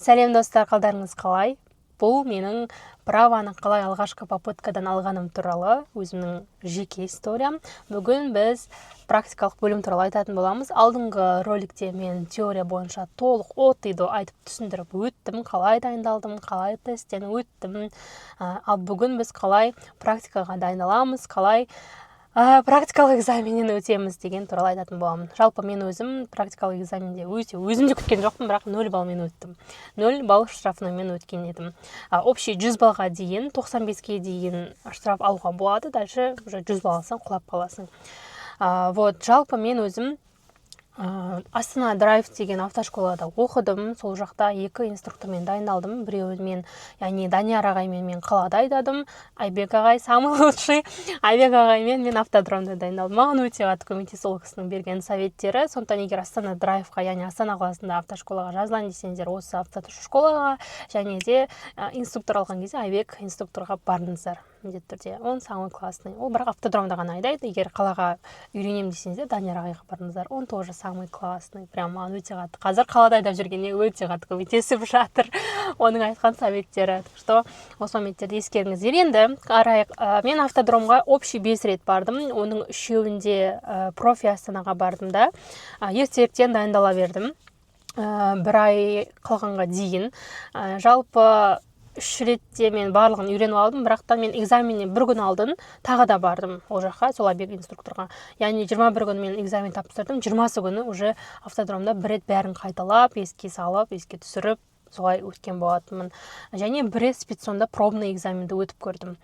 Сәлем достар, қалдарыңыз қалай? Бұл менің праваны қалай алғашқы попыткадан алғаным туралы өзімнің жеке историям. Бүгін біз практикалық бөлім туралы айтатын боламыз. Алдыңғы роликте мен теория бойынша толық отыйды айтып түсіндіріп өттім, қалай дайындалдым, қалай тесттен өттім. Ал бүгін біз қалай практикаға дайындаламыз, қалай практикалық экзаменнен өтеміз деген туралы айтатын боламын. Жалпы мен өзім практикалық экзаменде өзімде күткен жоқпын, бірақ 0 баллмен өттім. 0 балл штрафноймен өткен едім. Общий 100 баллға дейін, 95-ке дейін штраф алуға болады, дальше уже 100 балл алсаң құлап қаласың. Жалпы мен өзім Астана драйв деген автошколада оқыдым. Сол жақта 2 инструктормен дайындалдым. Біреуімен, яғни Данияр ағаймен мен қалада айдадым. Айбек ағай самый лучший. Айбек ағаймен мен автодромда дайындалдым. Маған өте қатты көмектесті ол кісінің берген советтері. Сондықтан егер Астана драйвқа, яғни Астана қаласында автошколаға жазылайын десеңіздер, осы автошколаға және де инструктор алған кезде Айбек инструкторға барыңыздар. Міндетті түрде. Он самый классный. Ол бірақ автодромда ғана айдайды. Егер қалаға үйренем десеңіздер, Данияр ағайға барыңыздар. Он тоже самый классный. Прям маған өте қатты. Қазір қалада айдап жүргенде өте қатты көмектесіп жатыр. Оның айтқан советтері. Что осы моменттерді ескеріңіздер. Енді қарайық. Мен автодромға общий 5 рет бардым. Оның 3-еуінде профи Астанаға бардым да. Ертеліктен дайындала бердім. 1 ай қалғанға дейін. Жалпы 3 ретте мен барлығын үйреніп алдым, бірақтан мен экзаменнен 1 күн алдын тағы да бардым ол жаққа, сол Айбек инструкторға. Яғни 21 күні мен экзамен тапсырдым, 20 күні уже автодромда 1 рет бәрін қайталап, еске салып, еске түсіріп, солай өткен болатынмын. Және 1 рет спецсонда пробный экзаменді өтіп көрдім.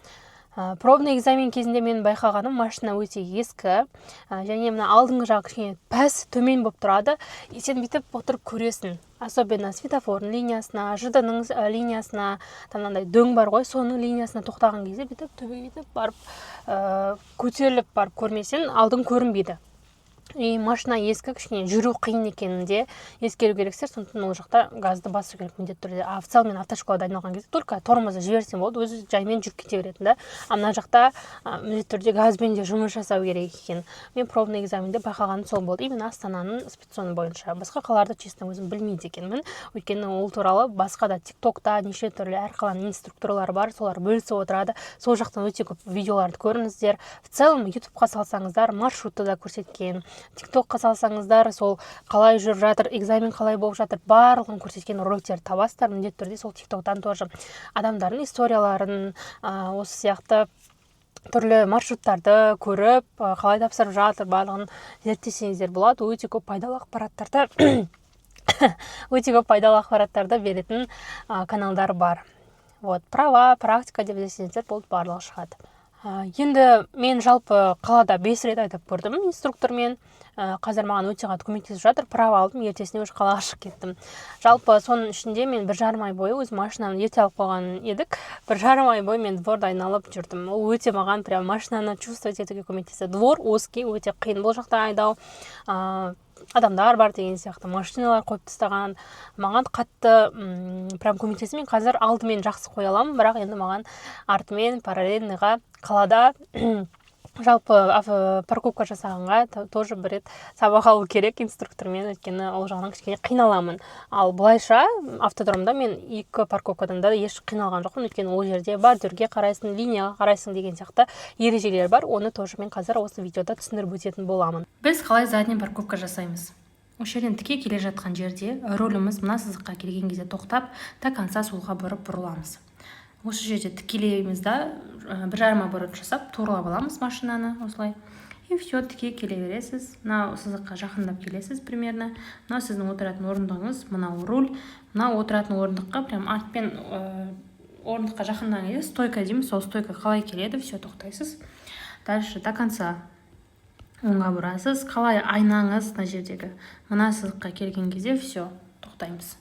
Пробный экзамен кезінде мен байқағаным, машина өте ескі, және мына алдыңғы жағы кішкене пәс төмен болып тұрады. Сен бүйтіп отырып көресің. Особенно светофорның линиясына, ЖД-ның линиясына, тамнандай дөң бар ғой, соның линиясына тоқтаған кезде бүйтіп төбе бүйтіп барып көтеріліп барып көрмесең, алдың көрінбейді. И машина ескі, кішкене жүру қиын екенінде ескеру керексіздер, сондықтан ол жақта газды басу керек міндетті түрде. В целом мен автошколада дайындалған кезде только тормозды жіберсем болды, өзі жаймен жүріп кете беретін да. Мына жақта міндетті түрде газбен де жұмыс жасау керек екен. Мен пробный экзаменде байқағаным сол болды. Именно Астананың спецсоны бойынша. Басқа қалаларды честно өзім білмейді екенмін. Өйткені ол туралы басқа да TikTokта неше түрлі әр қаланың инструкторлары бар, солар бөлісіп отырады. Сол жақтан өте көп видеоларды көріңіздер. В целом YouTube-қа салсаңыздар, маршрутты да көрсеткен. TikTok-қа салсаңыздар, сол қалай жүріп жатыр, экзамен қалай болып жатыр, барлығын көрсеткен роликтерді табасыздар. Міндетті түрде сол TikTok-тан тоже адамдардың историяларын, осы сияқты түрлі маршруттарды көріп, қалай тапсырып жатыр, барлығын зерттесеңіздер болады. Өте көп пайдалы ақпараттарды беретін каналдар бар. Права, практика деп десеңіздер болды, барлығы шығады. Енді мен жалпы қалада 5 рет айтып көрдім инструктормен. Қазір маған өте қатты көмектесіп жатыр. Права алдым, ертесіне уже қалаға шығып кеттім. Жалпы соның ішінде мен 1,5 ай бойы өз машинамды ерте алып қойған едік. 1,5 ай бойы мен дворда айналып жүрдім. Ол өте маған прям машинаны чувствовать етуге көмектесті. Двор узкий, өте қиын бұл жақта айдау. Адамдар бар деген сияқты, машиналар қойып тастаған. Маған қатты прям көмектесті. Мен қазір алдымен жақсы қоя аламын, бірақ енді маған артымен параллельныйға қалада жалпы парковка жасағанға тоже 1 рет сабақ алу керек инструктормен, өйткені ол жағынан кішкене қиналамын. Ал былайша автодромда мен 2 парковкадан да еш қиналған жоқпын, өйткені ол жерде бордюрге қарайсың, линияға қарайсың деген сияқты ережелер бар. Оны тоже мен қазір осы видеода түсіндіріп өтетін боламын. Біз қалай задний парковка жасаймыз? Осы жерден тіке келе жатқан жерде рөліміз мына сызыққа келген кезде тоқтап, до конца солға бұрыламыз. Осы жерде тікелейміз да, 1,5 оборот жасап, турлап аламыз машинаны осылай. И все, тіке келе бересіз. Мына сызыққа жақындап келесіз примерно. Мына сіздің отыратын орындығыңыз, мынау руль. Мына отыратын орындыққа прям артпен орындыққа жақындаған кезде стойка дейміз. Сол стойка қалай келеді, все, тоқтайсыз. Дальше до конца оңға бұрасыз. Қалай айнаңыз мына жердегі мына сызыққа келген кезде все, тоқтаймыз.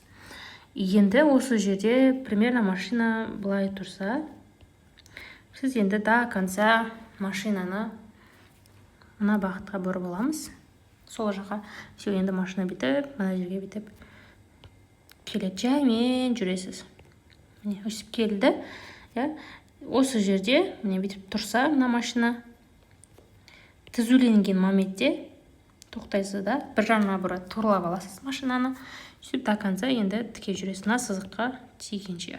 Енді осы жерде примерно машина былай тұрса, сіз енді до конца машинаны мына бағытқа бұрып аламыз. Сол жаққа все, енді машина бітіп, мына жерге бітіп келеді, жаймен жүресіз. Міне өсіп келді. Осы жерде міне бітіп тұрса, мына машина түзуленген моментте тоқтайсыз да, 1,5 оборот турлап аласыз машинаны. сөйтіп до конца енді тіке жүресіз, мына сызыққа тигенше.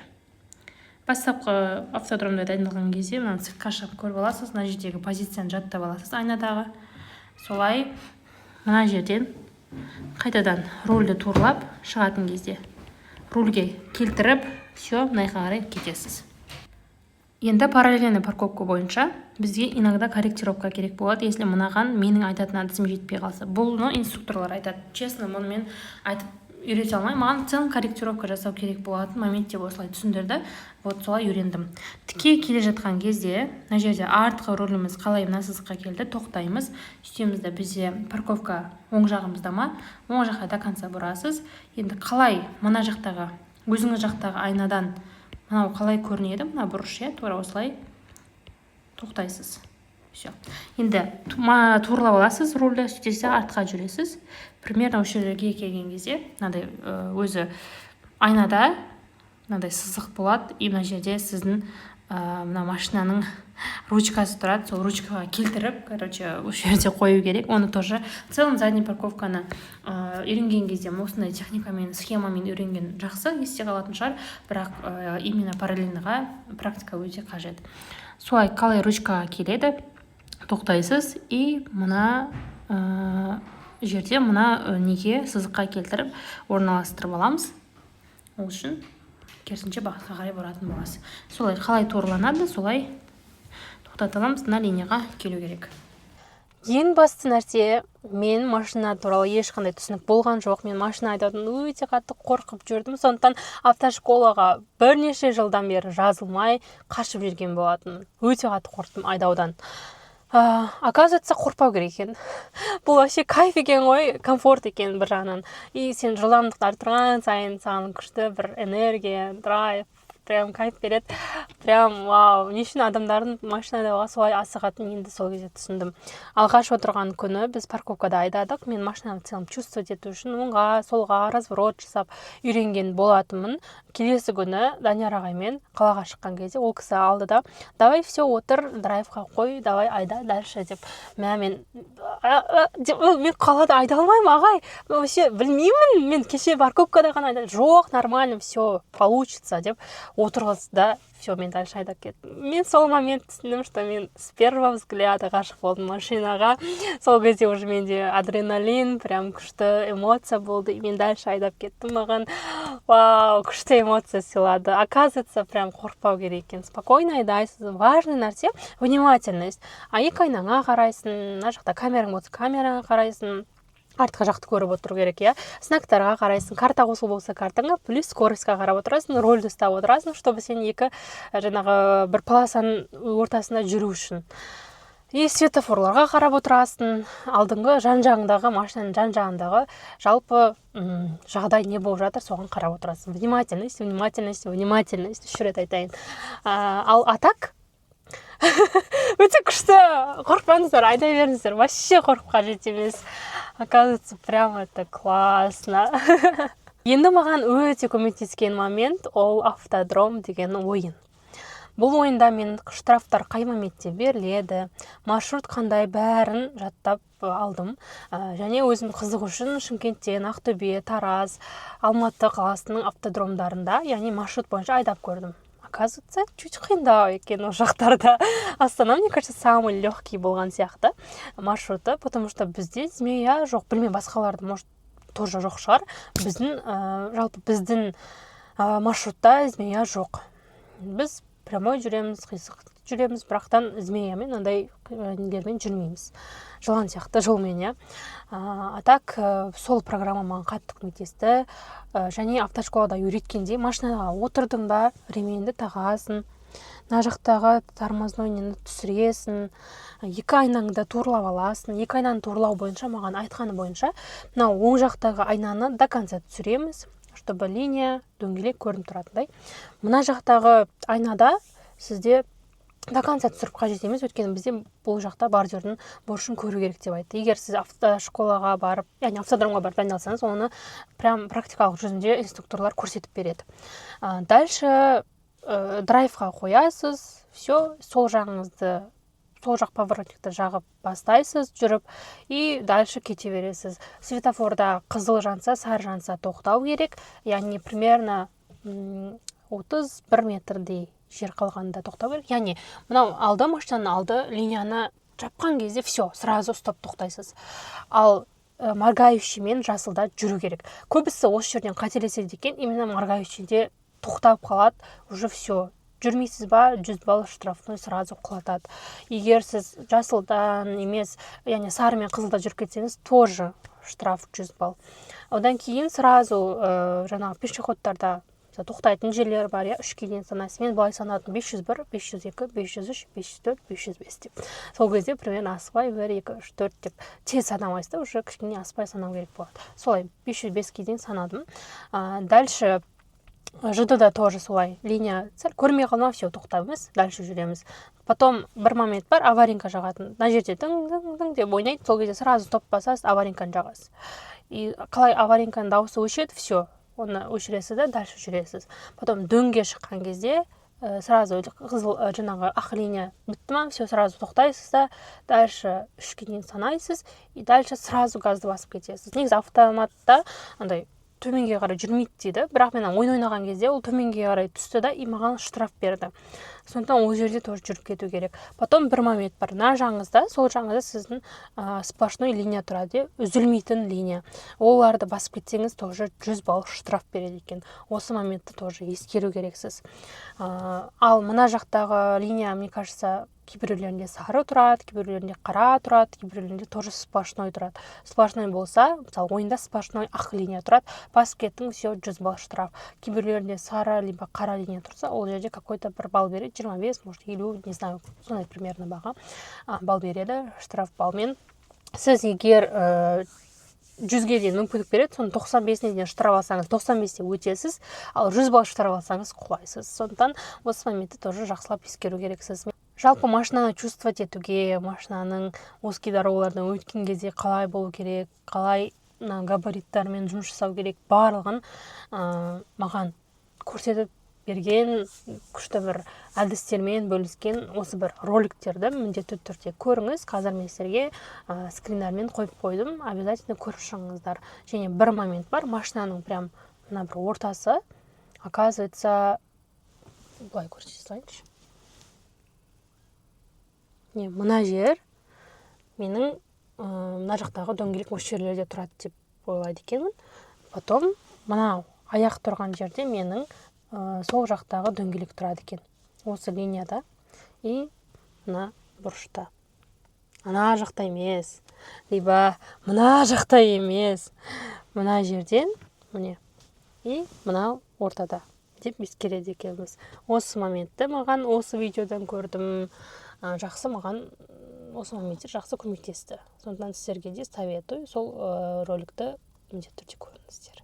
Бастапқы автодромда дайындалған кезде мына цифтқа шығып көріп аласыз, мына жердегі позицияны жаттап аласыз айнадағы. Солай мына жерден қайтадан рульді турлап шығатын кезде рульге келтіріп, все, мынайға қарай кетесіз. Енді параллельный парковка бойынша бізге иногда корректировка керек болады, если мынаған менің айтатын әдісім жетпей қалса. Бұны инструкторлар айтады. Честно, мұны мен айтып үйрете алмай, маған целым корректировка жасау керек болатын моменте осылай түсіндірді. Вот солай үйрендім. Тіке келе жатқан кезде, мына жерде артқы руліміз қалай мына сызыққа келді, тоқтаймыз. Сөйтеміз де бізде парковка оң жағымызда ма, оң жаққа до конца бұрасыз. Енді қалай мына жақтағы, өзіңіз жақтағы айнадан мынау қалай көрінеді, мына бұрыш, тура осылай тоқтайсыз. Все. Енді турлап аласыз рульді, сөйтсе артқа жүресіз. Примерно осы жерге келген кезде мынандай өзі айнада мынандай сызық болады, и мына жерде сіздің мына машинаның ручкасы тұрады, сол ручкаға келтіріп, осы жерде қою керек. Оны тоже целым задний парковканы үйренген кезде осындай техникамен, схемамен үйренген жақсы, есте қалатын шығар, бірақ именно параллельныйға практика өте қажет. Солай қалай ручкаға келеді, тоқтайсыз, и мына жерде мына неге сызыққа келтіріп орналастырып аламыз. Ол үшін керісінше бағытқа қарай бұратын боласыз. Солай қалай торланады, солай тоқтата аламыз, мына линияға келу керек. Ең басты нәрсе, мен машина туралы ешқандай түсінік болған жоқ. Мен машина айдаудан өте қатты қорқып жүрдім. Сондықтан автошколаға бірнеше жылдан бері жазылмай қашып жүрген болатын. Өте қатты қорықтым айдаудан. Оказывается, қорқпау керек екен. Бұл вообще кайф екен ғой, комфорт екен бір жағынан. И сен жылдамдықты арттырған сайын саған күшті бір энергия, драйв, прям кайф береді. Прям вау, не үшін адамдардың машина айдауға солай асығатынын енді сол кезде түсіндім. Алғаш отырған күні біз парковкада айдадық. Мен машинаны целом чувствовать ету үшін оңға, солға разворот жасап үйренген болатынмын. Келесі күні Данияр ағаймен қалаға шыққан кезде ол кісі алды да, давай все, отыр, драйвқа қой, давай айда дальше деп. Мен қалада айда алмаймын, ағай. Вообще білмеймін, мен кеше парковкада ғана айдадым. Жоқ, нормально, все получится деп отырғыз да, все, мен дальше айдап кеттім. Мен сол момент түсіндім, что мен с первого взгляда ғашық болдым машинаға. Сол кезде уже менде адреналин, прям күшті эмоция болды. И мен дальше айдап кеттім. Маған вау, күшті эмоция сыйлады. Оказывается, прям қорқпау керек екен. Спокойно айдайсыз. Важный нәрсе внимательность. Екі айнаңа қарайсың, мына жақта камераң болса камераға қарайсың. Артқа жақты көріп отыру керек, знактарға қарайсың, карта қосыл болса картаңа, плюс скоростьқа қарап отырасың, рольді ұстап отырасың, чтобы сен екі жаңағы бір полосаның ортасында жүру үшін. И светофорларға қарап отырасың, алдыңғы жан-жағындағы, машинаның жан-жағындағы жалпы жағдай не болып жатыр, соған қарап отырасың. Внимательность, внимательность, внимательность, үш рет айтайын. Ал атак өте күшті, қорқпаңыздар, айдай беріңіздер, вообще қорқып қажет емес. Оказывается, прям это классно. Енді маған өте көмектескен момент ол автодром деген ойын. Бұл ойында мен штрафтар қай моменте беріледі, маршрут қандай бәрін жаттап алдым. Және өзім қызық үшін Шымкенттен, Ақтөбе, Тараз, Алматы қаласының автодромдарында, яғни маршрут бойынша айдап көрдім. Оказывается, чуть қиындау екен ол жақтарда. Астана, мне кажется, самый легкий болған сияқты маршруты, потому что бізде змея жоқ. Білмеймін, басқаларды, может, тоже жоқ шығар. Жалпы біздің маршрутта змея жоқ. Біз прямой жүреміз, қисық жүреміз, бірақтан змеямен, андай нелермен жүрмейміз. Жылан сияқты жолмен, А так, сол программа маған қатты көмектесті. Және автошколада үйреткенде машинаға отырдың ба, ременді тағасың, мына жақтағы тормозной нені түсіресің, екі айнаңды турлап аласың. Екі айнаны турлау бойынша, маған айтқаны бойынша, мынау оң жақтағы айнаны до конца түсіреміз, чтобы линия дөңгелек көрініп тұратындай. Мына жақтағы айнада сізде до конца түсіріп қажет емес, өйткені бізде бұл жақта бордюрдың бұрышын көру керек деп айтты. Егер сіз автошколаға барып, яғни автодромға барып дайындалсаңыз, оны прям практикалық жүзінде инструкторлар көрсетіп береді. Дальше драйвқа қоясыз, все, сол жағыңызды сол жақ поворотникті жағып бастайсыз жүріп, и дальше кете бересіз. Светофорда қызыл жанса, сары жанса тоқтау керек, яғни примерно 31 метрдей жер қалғанда тоқтау керек. Яғни мынау алды машинаның алды линияны жапқан кезде все, сразу стоп тоқтайсыз. Ал моргающиймен жасылда жүру керек. Көбісі осы жерден қателеседі екен, именно моргающийде тоқтап қалады, уже все. Жүрмейсіз ба, 100 балл штрафной сразу құлатады. Егер сіз жасылдан емес, яғни сары мен қызылда жүріп кетсеңіз, тоже штраф 100 балл. Одан кейін сразу жаңағы пешеходтарда тоқтайтын жерлер бар, 3-ке дейін санайсыз. Мен былай санадым: 501, 502, 503, 504, 505 деп. Сол кезде примерно аспай 1, 2, 3, 4 деп тез санамайсыз да, уже кішкене аспай санау керек болады. Солай 505-ке дейін санадым. Дальше ЖД-да тоже солай. Линия сәл көрмей қалма, все, тоқтаймыз, дальше жүреміз. Потом бір момент бар, аваринка жағатын. Мына жерде дың деп ойнайды, сол кезде сразу топ басасыз, аваринканы жағасыз. И қалай аваринканың дауысы өшеді, все, оны өшіресіз да, дальше жүресіз. Потом дөңге шыққан кезде сразу қызыл жаңағы ақ линия бітті ма, все, сразу тоқтайсыз да, дальше 3-ке дейін санайсыз, и дальше сразу газды басып кетесіз. Негізі автоматта андай төменге қарай жүрмейді дейді, бірақ мен ойнаған кезде ол төменге қарай түсті да, и маған штраф берді. Сондықтан ол жерде тоже жүріп кету керек. Потом бір момент бар, мына жағыңызда, сол жағыңызда сіздің сплошной линия тұрады, үзілмейтін линия. Оларды басып кетсеңіз, тоже 100 балл штраф береді екен. Осы моментті тоже ескеру керексіз. Ал мына жақтағы линия, мне кажется, кейбіреулерінде сары тұрады, кейбіреулерінде қара тұрады, кейбіреулерінде тоже сплошной тұрады. Сплошной болса, мысалы ойында сплошной ақ линия тұрады, басып кеттің, все, 100 балл штраф. Кейбіреулерінде сары либо қара линия тұрса, ол жерде какой-то бір балл береді, 25, может 50, не знаю, сондай примерно баға балл береді, штраф балмен. Сіз егер 100-ге дейін мүмкіндік береді, соны 95-не дейін штраф алсаңыз, 95-те өтесіз, ал 100 балл штраф алсаңыз құлайсыз. Сондықтан осы моментті тоже жақсылап ескеру керексіз. Жалпы машинаны чувствовать етуге, машинаның узкий дорогалардан өткен кезде қалай болу керек, қалай габариттармен жұмыс жасау керек, барлығын маған көрсетіп берген, күшті бір әдістермен бөліскен осы бір роликтерді міндетті түрде көріңіз. Қазір мен сіздерге скриндармен қойып қойдым, обязательно көріп шығыңыздар. Және бір момент бар, машинаның прям мына бір ортасы, оказывается, былай көрсете салайыншы. Мына жер менің мына жақтағы дөңгелек осы жерлерде тұрады деп ойлайды екенмін. Потом мынау аяқ тұрған жерде менің сол жақтағы дөңгелек тұрады екен. Осы линияда и мына бұрышта. Ана жақта емес, либо мына жақта емес. Мына жерден, міне, и мынау ортада деп ескереді екенбіз. Осы моментті маған осы видеодан көрдім. Жақсы, маған осы моменттер жақсы көмектесті. Сондықтан сіздерге де советую сол роликті міндетті түрде көріңіздер.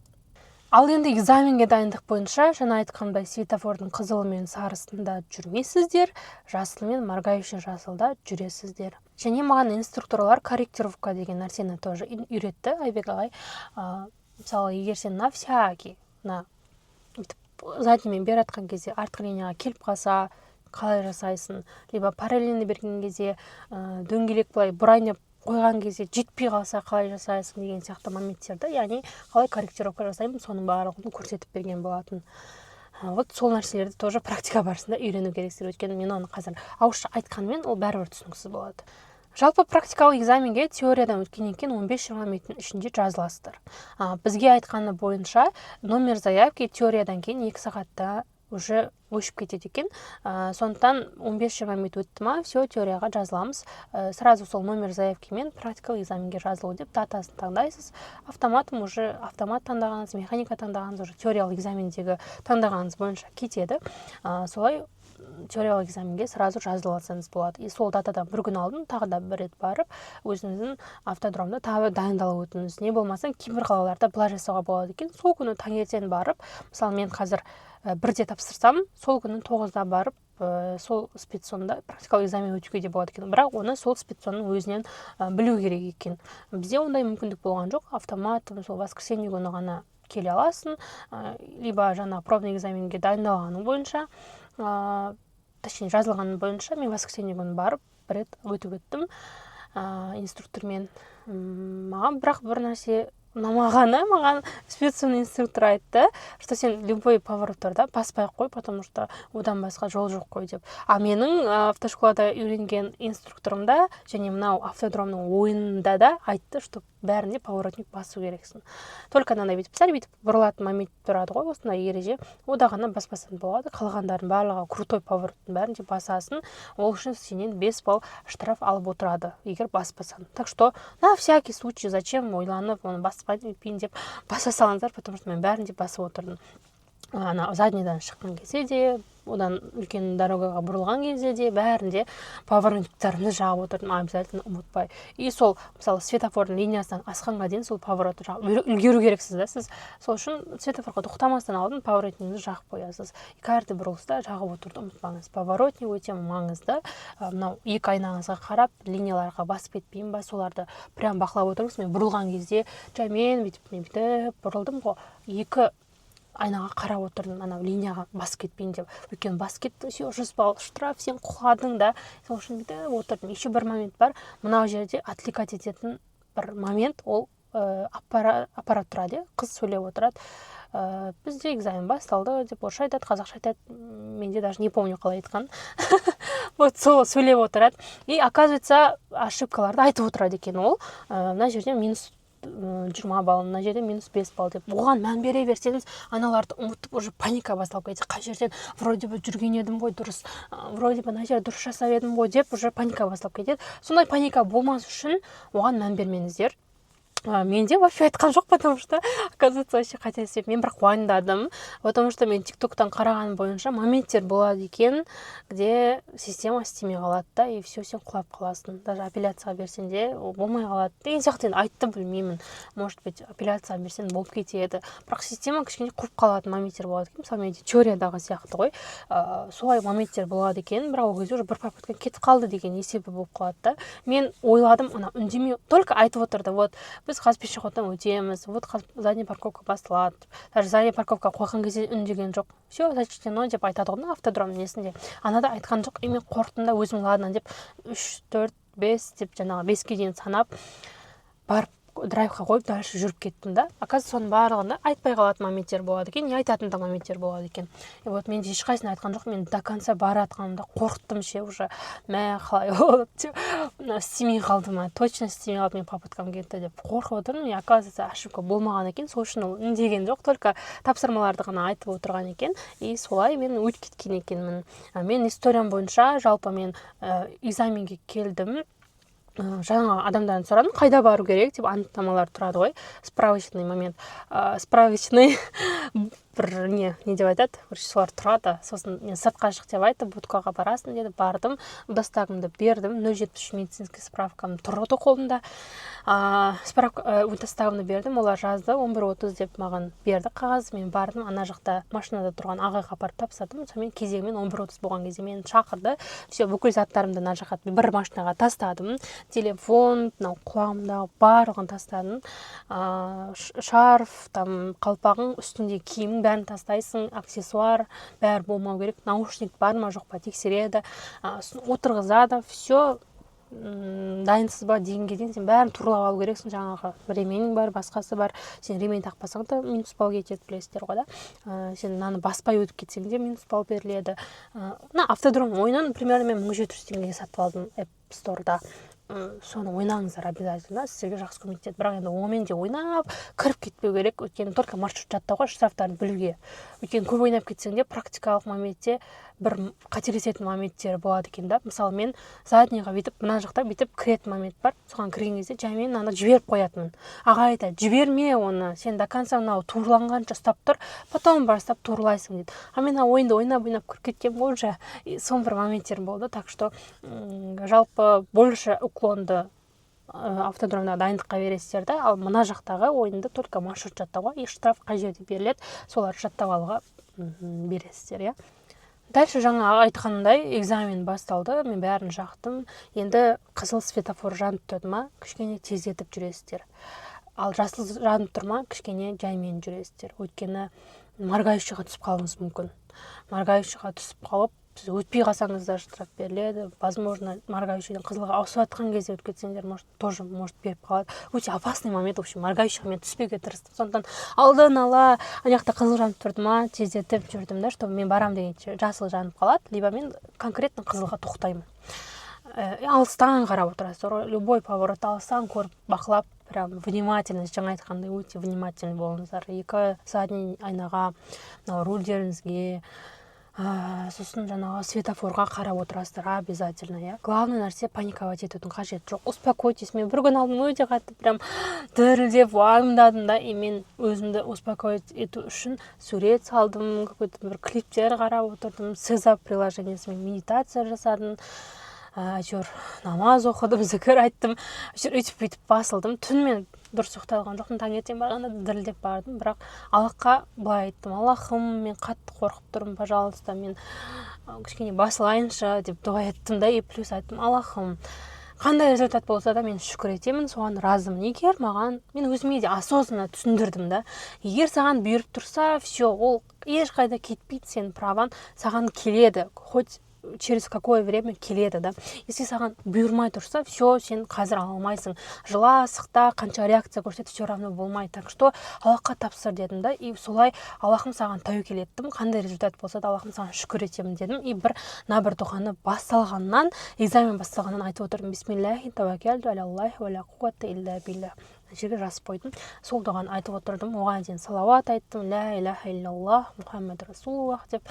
Ал енді экзаменге дайындық бойынша, жаңа айтқандай, светофордың қызылы мен сарысында жүрмейсіздер, жасыл мен моргающий жасылда жүресіздер. Және маған инструкторлар корректировка деген нәрсені тоже үйретті. Айбек ағай, мысалы, егер сен на всякий, заднемен бер атқан кезде артқы линияға келіп қалса, қалай жасайсың, либо параллельно берген кезде дөңгелек былай бұрайнап қойған кезде жетпей қалса қалай жасайсың деген сияқты моменттерді, яғни қалай корректировка жасаймын, соның барлығын көрсетіп берген болатын. Вот сол нәрселерді тоже практика барысында үйрену керексіздер, өйткені мен оны қазір ауызша айтқанмен ол бәрібір түсініксіз болады. Жалпы практикалық экзаменге теориядан өткеннен кейін 15-20 минуттың ішінде жазыласыздар. Бізге айтқаны бойынша номер заявки теориядан кейін 2 сағатта уже өшіп кетеді екен. Сондықтан 15-20 минут өтті ма, все, теорияға жазыламыз. Сразу сол номер заявкемен практикалық экзаменге жазылу деп датасын таңдайсыз. Автомат таңдағаныңыз, механика таңдағаныңыз, уже теориялық экзамендегі таңдағаныңыз бойынша кетеді. Солай теориялық экзаменге сразу жазылып алсаңыз болады. И сол датадан бір күн алдын тағы да бір рет барып, өзіңіздің автодромда тағы дайындалып өтіңіз. Не болмаса, кейбір қалаларда былай жасауға болады екен. Сол күні таңертең барып, мысалы, мен қазір бірде тапсырсам, сол күні 9-да барып, сол спецсонда практикалық экзамен өтуге де болады екен. Бірақ оны сол спецсонның өзінен білу керек екен. Бізде ондай мүмкіндік болған жоқ. Автомат сол воскресенье күні ғана келе аласың, либо жаңа пробный экзаменге дайындалғаның бойынша, точнее жазылғаның бойынша, мен воскресенье күні барып бір рет өтіп өттім инструктормен. Бірақ бір нәрсе ұнамағаны, маған специяный инструктор айтты, что сен любой повороттарда баспай қой, потому что одан басқа жол жоқ қой деп. Менің автошколада үйренген инструкторымда және мынау автодромның ойынында да айтты, что бәрінде поворотник басу керексің. Только анандай бүйтіп сәл бүйтіп бұрылатын момент тұрады ғой, осындай ереже. Ода ғана баспасан болады. Қалғандардың барлығы крутой повороттың бәрінде басасын. Ол үшін сенен 5 балл штраф алып отырады, егер баспасан. Так что на всякий случай зачем ойланып, оны баспайды өйтпейін деп баса салыңыздар, потому что мен бәрінде басып отырдым. Заднийдан шыққан кезде де, одан үлкен дорогаға бұрылған кезде де, бәрінде поворотниктарымды жағып отырдым, обязательно ұмытпай. И сол, мысалы, светофордың линиясынан асқанға дейін сол поворотты жағып үлгеру керексіз да, сіз. Сол үшін светофорға тоқтамастан алдын поворотнигіңізді жағып қоясыз. Каждый бұрылыста жағып отырды, ұмытпаңыз. Поворотник өте маңызды. Мынау екі айнаңызға қарап, линияларға басып кетпейін ба, соларды прям бақылап отырыңыз. Мен бұрылған кезде жаймен бүйтіп бұрылдым ғой, екі айнаға қарап отырдым, анау линияға басып кетпейін деп. Өйткені басып кеттің, 100 балл штраф, сен құладың да. Сол үшін бүйтіп отырдым. Еще бір момент бар. Мынау жерде отвлекать ететін бір момент, ол аппарат тұрады, қыз сөйлеп отырады. Бізде экзамен басталды деп орысша айтады, қазақша айтады. Менде даже не помню, қалай айтқан. Вот сол сөйлеп отырады. И оказывается, ошибкаларды айтып отырады екен ол. Мына жерде минус 20 балл, мына жерде минус 5 балл деп. Оған мән бере берсеңіз, аналарды ұмытып, уже паника басталып кетеді. Қай жерден вроде бы жүрген едім ғой, дұрыс, вроде бы мына жерде дұрыс жасап едім ғой деп, уже паника басталып кетеді. Сондай паника болмас үшін оған мән бермеңіздер. Менде вообще айтқан жоқ, потому что, оказывается, вообще қате істеп, мен бірақ уайымдадым, потому что мен тиктоктан қараған бойынша моменттер болады екен, где система істемей қалады да, и все, сен құлап қаласың. Даже апелляцияға берсең де болмай қалады. Деген сияқты айтты, білмеймін. Может быть, апелляцияға берсең болып кетеді. Бірақ система кішкене қуып қалатын моменттер болады екен. Мысалы, менде теориядағы сияқты ғой. Солай моменттер болады екен, бірақ ол кезде уже бір попытка кетіп қалды деген есебі болып қалады да. Мен ойладым, ана үндемей, только айтып отырды, вот біз қазір пешеходтан өтеміз, вот задний парковка басталады. Даже задний парковка қойған кезде үндеген жоқ. Все, зачтено деп айтады ғой, автодром несінде. Анада айтқан жоқ, мен қорытында өзім ладно деп 3, 4, 5 деп жаңағы 5-ке дейін санап барып драйвқа қойып дальше жүріп кеттім да. Оказывается, соның барлығында айтпай қалатын моменттер болады екен, не айтатын да моменттер болады екен. И вот мен ешқайсысын айтқан жоқ, мен до конца баратқанымда қорықтым ше, уже мә қалай болады деп, істемей қалды ма, точно істемей қалды, мен попыткам кетті деп қорқып отырмын. И оказывается, ошибка болмаған екен, сол үшін ол үндеген жоқ, только тапсырмаларды ғана айтып отырған екен. И солай мен өтіп кеткен екенмін. Мен историям бойынша жалпы мен экзаменге келдім. Жаңа адамдардан сұрадым, қайда бару керек деп, анықтамалар тұрады ғой, справочный момент. Справочный бір не деп айтады, солар тұрады. Сосын мен сыртқа шық деп айтты, будкаға барасың деді, бардым, удостагымды бердім, 073 медицинский справкам тұрды қолымда. Удостагымды бердім, олар жазды, 11:30 деп маған берді қағаз. Мен бардым, ана жақта машинада тұрған ағайға апарып тапсырдым. Сонымен кезегімен 11:30 болған кезде мені шақырды. Все, бүкіл заттарымды ана жаққа бір машинаға тастадым. Телефон, құлағымдағы барлығын тастадым. Шарф, қалпағың, үстінде киім бәрін тастайсың, аксессуар, бәрі болмау керек. Наушник бар ма, жоқ па тексереді. Отырғызады, все дайынсыз ба дегенге дейін сен бәрін турлап алу керексің. Жаңағы ременің бар, басқасы бар. Сен ремень тақпасаң да минус балл кетеді, білесіздер ғой да. Сен мынаны баспай өтіп кетсең де минус балл беріледі. Автодром ойынын примерно мен 1700 теңгеге сатып алдым App Store'да. Соны ойнаңыздар обязательно, сіздерге жақсы көмектеседі. Бірақ енді онымен де ойнап кіріп кетпеу керек, өйткені только маршрут жаттауға, штрафтарды білуге. Өйткені көп ойнап кетсең де практикалық моменте бір қателесетін моменттері болады екен да. Мысалы, мен заднийға бүйтіп, мына жақта бүйтіп кіретін момент бар. Соған кірген кезде жаймен ана жіберіп қоятынмын. Аға айтады, жіберме оны, сен до конца мынау турланғанша ұстап тұр, потом бастап турлайсың дейді. Мен ойынды ойнап кіріп кеткен ғой уже, сон бір моменттер болды. Так что жалпы больше уклонды автодромда дайындыққа бересіздер да, ал мына жақтағы ойынды только маршрут жаттауға, и штраф қай жерде беріледі, соларды жаттап алуға бересіздер, иә. Дальше жаңа айтқандай экзамен басталды, мен бәрін жақтым. Енді қызыл светофор жанып тұрды ма, кішкене тездетіп жүресіздер. Ал жасыл жанып тұр ма, кішкене жаймен жүресіздер. Өйткені моргающийға түсіп қалуыңыз мүмкін. Моргающийға түсіп қалып, сіз өтпей қалсаңыз да штраф беріледі. Возможно, моргающийден қызылға ауысып жатқан кезде өтіп кетсеңдер, тоже может беріп қалады. Өте опасный момент, в общем, моргающийға мен түспеуге тырыстым. Сондықтан алдын ала ана жақта қызыл жанып тұрды ма, тездетіп жүрдім да, чтобы мен барам дегенше жасыл жанып қалады, либо мен конкретно қызылға тоқтаймын. Алыстан қарап отырасыз, любой поворот алыстан көріп, бақылап, прям внимательность, жаңа айтқандай өте внимательный болыңыздар. Екі задний айнаға, рульдеріңізге, сосын жаңағы светофорға қарап отырасыздар обязательно. Главный нәрсе паниковать етудің қажеті жоқ. Успокойтесь. Мен бір күн алдым өте қатты прям дірілдеп уайымдадым да, и мен өзімді успокоить ету үшін сурет салдым, какой-то бір клиптер қарап отырдым, Сезап приложениесімен медитация жасадым. Әйтеуір намаз оқыдым, зікір айттым, өйтіп бүйтіп басылдым. Түнмен дұрыс ұйықтай алған жоқпын, таңертең барғанда дірілдеп бардым, бірақ Аллахқа былай айттым: Аллахым, мен қатты қорқып тұрмын, пожалуйста, мен кішкене басылайыншы деп дуа еттім да, и плюс айттым: Аллахым, қандай результат болса да мен шүкір етемін, соған разымын. Егер маған, мен өзіме де осознанно түсіндірдім да, егер саған бұйырып тұрса, все, ол ешқайда кетпейді, сен праван, саған келеді, хоть через какое время келеді да. Если саған бұйырмай тұрса, все, сен қазір ала алмайсың. Жыла, сықта, қанша реакция көрсетіп, все равно болмайды. Так что Аллахқа тапсыр дедім да, и солай Аллахым саған тәуекел еттім. Қандай результат болса да Аллахым саған шүкір етемін дедім. И бір дұғаны басталғаннан, экзамен басталғаннан айтып отырдым: Бисмиллахи тәуәккәлту алаллахи ва ла қуввата илля билля. Жерге жазып қойдым. Сол дұғаны айтып отырдым. Оған дейін салауат айттым: ля иляха илляллах Мухаммад расулуллах деп.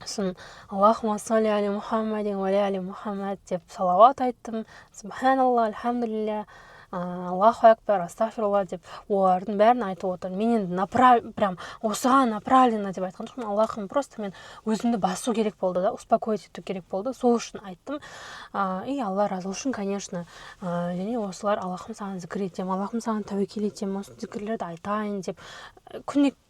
Сосын Аллахума салли али Мухаммадин ва али Мухаммад деп салауат айттым. Субханалла, альхамдулилля, Аллаху акбар, астағфирулла деп олардың бәрін айтып отырдым. Мен енді прям осыған направленно деп айтқан жоқпын. Аллахым, просто мен өзімді басу керек болды да, успокоить ету керек болды. Сол үшін айттым. И Алла разы үшін, конечно. Және осылар: Аллахым, саған зікір етем, Аллахым, саған тәуекел етем, осы зікірлерді айтайын деп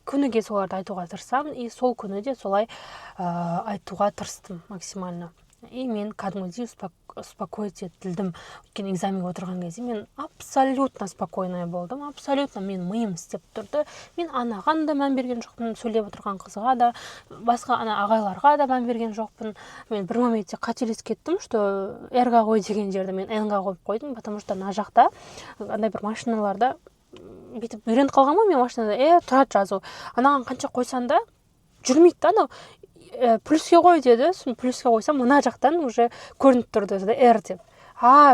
күніге соларды айтуға тырысамын. И сол күні де солай айтуға тырыстым максимально. И мен кәдімгідей успокоить етілдім. Өйткені экзаменге отырған кезде мен абсолютно спокойная болдым. Абсолютно мен миым істеп тұрды. Мен анаған да мән берген жоқпын, сөйлеп отырған қызға да, басқа ағайларға да мән берген жоқпын. Мен бір моментте қателесіп кеттім, что R-ға қой деген жерді мен N-ға қойып қойдым, потому что ана жақта андай бір машиналарда бүйтіп үйреніп қалған ғой, мен машинада тұрады жазу. Анаған қанша қойсан да жүрмейді да, анау плюске қой деді. Плюске қойсам, мына жақтан уже көрініп тұрды R деп.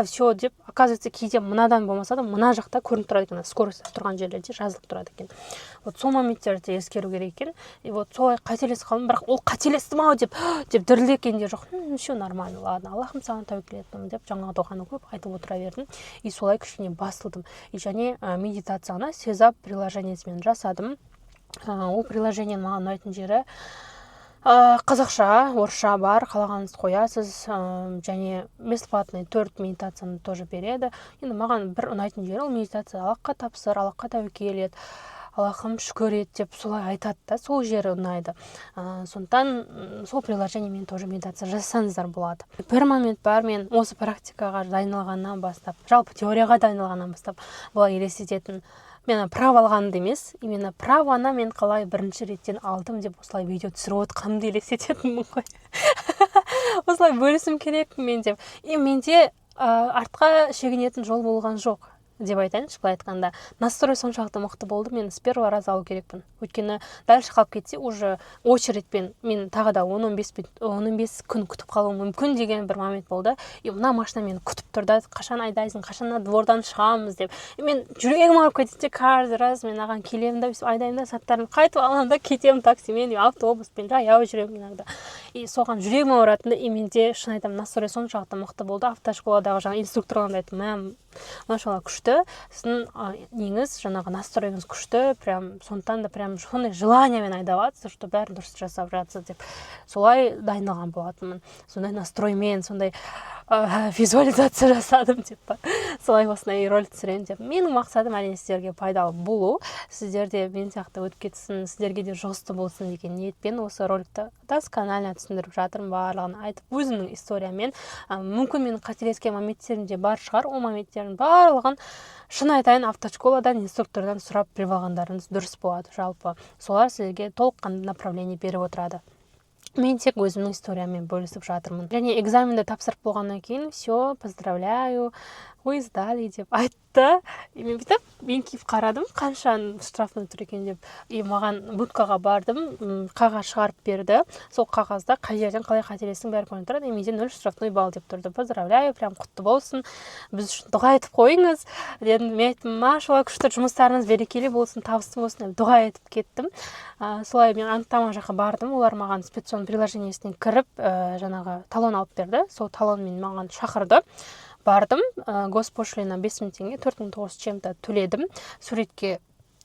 Все деп, оказывается, кейде мынадан болмаса да мына жақта көрініп тұрады екен, скорость тұрған жерлерде жазылып тұрады екен. Вот сол моменттерді ескеру керек екен. И вот солай қателесіп қалдым, бірақ ол қателестім ау деп дірілдеген де жоқ. Все нормально, ладно, Аллахым, саған тәуекел еттім деп жаңағы дұғаны көп айтып отыра бердім. И солай кішкене басылдым. И және медитацияны Сезап приложениесімен жасадым. Ол приложениенің маған ұнайтын жері, қазақша, орысша бар, қалағаныңызды қоясыз, және бесплатный 4 медитацияны тоже береді. Енді маған бір ұнайтын жері, ол медитация: Аллахқа тапсыр, Аллахқа тәуекел ет, Аллахым шүкір ет деп солай айтады да, сол жері ұнайды. Сондықтан сол приложениемен тоже медитация жасаңыздар болады. Бір момент бар, мен осы практикаға дайындалғаннан бастап, жалпы теорияға дайындалғаннан бастап былай елестететін: мен право алғанымды емес, именно правоны мен қалай бірінші реттен алдым деп осылай видео түсіріп отқанымды елестететінмін ғой. Осылай бөлісім керек мен деп. И менде артқа шегінетін жол болған жоқ деп айтайыншы. Былай айтқанда, настрой соншалықты мықты болды, мен с первого раза алу керекпін. Өйткені дальше қалып кетсе, уже очередьпен мен тағы да 10-15 күн күтіп қалуым мүмкін деген бір момент болды. И мына машина мені күтіп тұрды: қашан айдайсың, қашан двордан шығамыз деп. И мен жүрегім ауырып кетеді, каждый раз мен аған келемін да, айдаймын да, заттарын қайтып аламын да, кетемін таксимен, автобуспен, жаяу жүремін иногда. И соған жүрегім ауыратынды. И менде, шын айтамын, настрой соншалықты мықты болды. Автошколадағы жаңа инструкторлар айтты: мәм, машалла күшті, сіздің неңіз, жаңағы настройыңыз күшті, прям сондықтан да прям сондай желаниямен айдаватсыз, что бәрін дұрыс жасап жатсыз деп. Солай дайындалған болатынмын. Сондай настроймен, сондай визуализация жасадым деп па. Солай осындай ролик түсіремін деп. Менің мақсатым әрине сіздерге пайдалы болу, сіздерде мен сияқты өтіп кетсін, сіздерге де жұғысты болсын деген ниетпен осы роликті досконально түсіндіріп жатырмын, барлығын айтып, өзімнің историямен. Мүмкін менің қателескен моменттерім де бар шығар, ол моменттердің барлығын шын айтайын, автошколадан, инструктордан сұрап біліп алғандарыңыз дұрыс болады. Жалпы солар сіздерге толыққанды направление беріп отырады. мен тек өзімнің историяммен бөлісіп жатырмын. Және экзаменді тапсырып болғаннан кейін все, поздравляю, вы сдали деп айтты. И мен бүйтіп еңкейіп қарадым, қанша штрафный тұр екен деп. И маған будкаға бардым, қағаз шығарып берді. Сол қағазда қай жерден қалай қателестің бәрі көрініп тұрады. И менде 0 штрафной балл деп тұрды. Поздравляю, прям құтты болсын, біз үшін дұға етіп қойыңыз дедім. Мен айттым, машалла, күшті, жұмыстарыңыз берекелі болсын, табысты болсын деп дұға етіп кеттім. Солай мен анықтама жаққа бардым. Олар маған спецсон приложениесіне кіріп, жаңағы талон алып берді. Сол талонмен маған шақырды. Бардым, госпошлина 5000 теңге, 4900 чем-то төледім. Суретке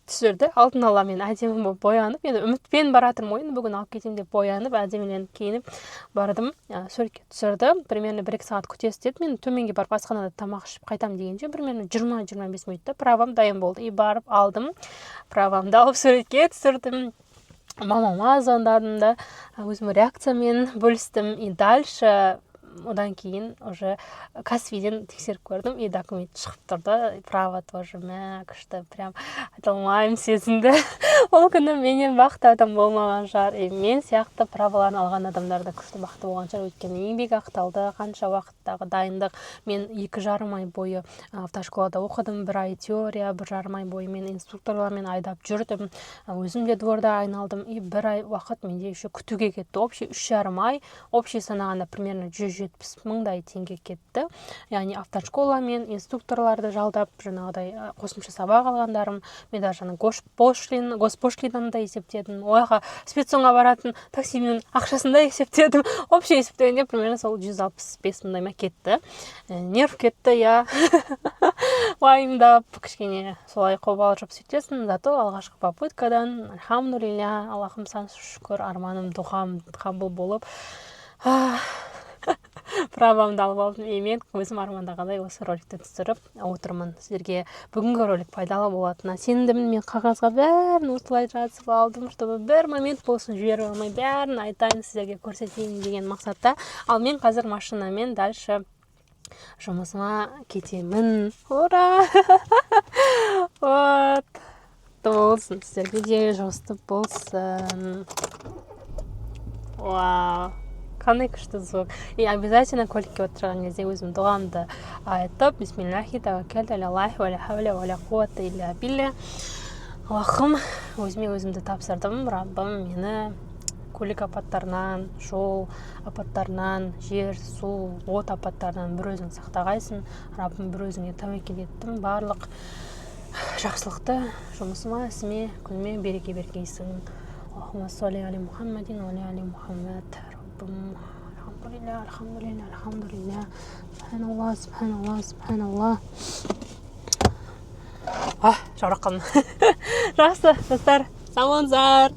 түсірді. Алдын ала мен әдемі болып боянып, енді үмітпен баратырмын, ойын бүгін алып кетейін деп боянып, әдеміленіп киініп бардым. Суретке түсірді. Примерно 1-2 сағат күтесіз деді. Мен төменге барып асханада тамақ ішіп қайтам дегенше примерно 20-25 минутта правам дайын болды. И барып алдым. Правамды алып суретке түсірдім. Мамама звондадым да, өзім реакциямен бөлістім. И дальше одан кейін уже Каспийден тексеріп көрдім, и документ шығып тұрды. Право тоже күшті, прям айтылмаймын сезімді. Ол күні менен бақытты адам болмаған шығар. И мен сияқты праволарын алған адамдарда күшті бақытты болған шығар. Өйткені еңбек ақталды, қанша уақыттағы дайындық. Мен 2,5 ай бойы автошколада оқыдым, 1 ай теория, 1,5 ай бойы мен инструкторлармен айдап жүрдім. Өзім де дворда айналдым. И 1 ай уақыт менде еще күтуге кетті. Общий 3,5 ай, общий санағанда примерно 170 мыңдай теңге кетті. Яғни автошкола мен инструкторларды жалдап, жаңағыдай қосымша сабақ алғандарым, мен даже госпошлинаны да есептедім. Ойға спецсонға баратын таксимен ақшасын да есептедім. Общий есептегенде примерно сол 165 мыңдай кетті. Нерв кетті, я уайымдап, кішкене солай қобалжып сөйтесің. Зато алғашқы попыткадан, альхамдулилля, Аллахым сан шүкір, арманым, дұғам қабыл болып, правамды алып алдым. И мен өзім армандағандай осы роликті түсіріп отырмын. Сіздерге бүгінгі ролик пайдалы болатынына сенімдімін. Мен қағазға бәрін осылай жазып алдым, чтобы бір момент болсын жіберіп алмай бәрін айтайын, сіздерге көрсетейін деген мақсатта. Ал мен қазір машинамен дальше жұмысыма кетемін. Ура! Вот. Болсын, сіздерге де жұмысты болсын. Вау! Қандай күшті звук. И обязательно көлікке отырған кезде өзім дұғамды айтып, бисмиллахи тәуәккәлту алаллахи ва ла хавля ва ла қуввата илля билля. Аллахым, өзімді тапсырдым. Раббым мені көлік апаттарынан, жол апаттарынан, жер, су, от апаттарынан бір өзің сақтағайсың. Раббым, бір өзіңе тәуекел еттім. Барлық жақсылықты жұмысыма, ісіме, күніме береке бергейсің. Аллахумма салли аля Мухаммадин ва аля Мухаммад. Алхамдулилля. Субханалла. Жарық қалды. Жақсы, достар, сау болыңыздар.